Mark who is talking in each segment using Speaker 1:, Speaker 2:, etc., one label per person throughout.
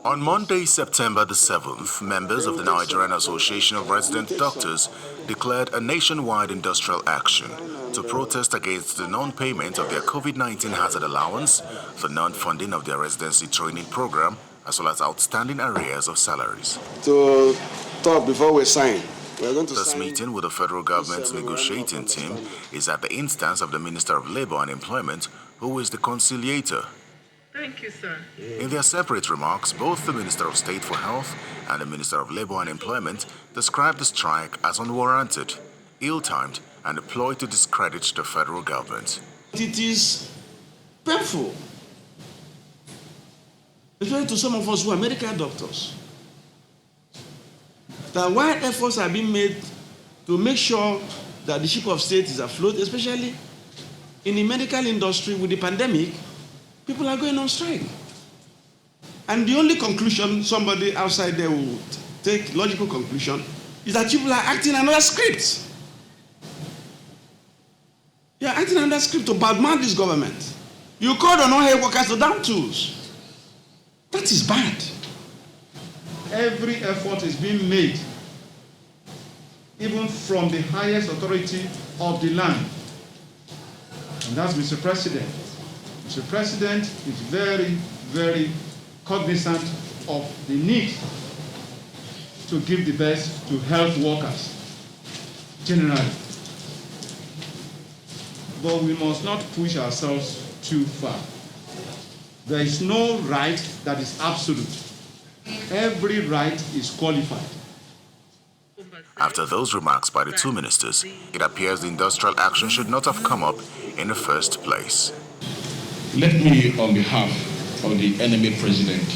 Speaker 1: On Monday, September the 7th, members of the Nigerian Association of Resident Doctors declared a nationwide industrial action to protest against the non-payment of their COVID-19 hazard allowance, the non-funding of their residency training program, as well as outstanding arrears of salaries.
Speaker 2: To talk before we sign.
Speaker 1: This meeting with the federal government's negotiating team is at the instance of the Minister of Labour and Employment, who is the conciliator.
Speaker 3: Thank you, sir.
Speaker 1: In their separate remarks, both the Minister of State for Health and the Minister of Labour and Employment described the strike as unwarranted, ill-timed, and a ploy to discredit the federal government.
Speaker 4: It is painful, especially to some of us who are medical doctors, that while efforts are being made to make sure that the ship of state is afloat, especially in the medical industry with the pandemic, people are going on strike. And the only conclusion somebody outside there would take, logical conclusion, is that people are acting under script. You are acting under script to badmouth this government. You called on all health workers to down tools. That is bad. Every effort is being made, even from the highest authority of the land. And that's Mr. President. Mr. President is very, very cognizant of the need to give the best to health workers generally. But we must not push ourselves too far. There is no right that is absolute. Every right is qualified.
Speaker 1: After those remarks by the two ministers, it appears the industrial action should not have come up in the first place.
Speaker 5: Let me, on behalf of the enemy president,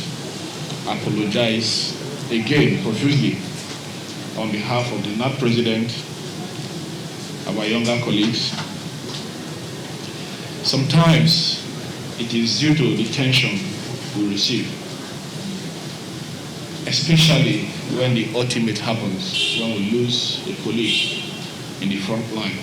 Speaker 5: apologize again profusely on behalf of the NAT president, our younger colleagues. Sometimes it is due to the tension we receive, especially when the ultimate happens, when we lose a colleague in the front line.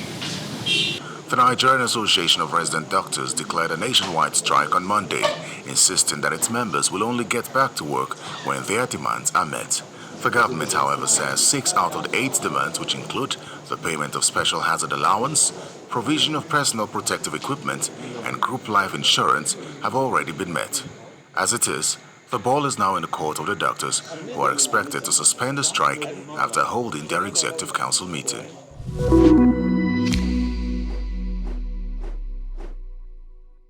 Speaker 1: The Nigerian Association of Resident Doctors declared a nationwide strike on Monday, insisting that its members will only get back to work when their demands are met. The government, however, says 6 out of the 8 demands, which include the payment of special hazard allowance, provision of personal protective equipment, and group life insurance, have already been met. As it is, the ball is now in the court of the doctors, who are expected to suspend the strike after holding their executive council meeting.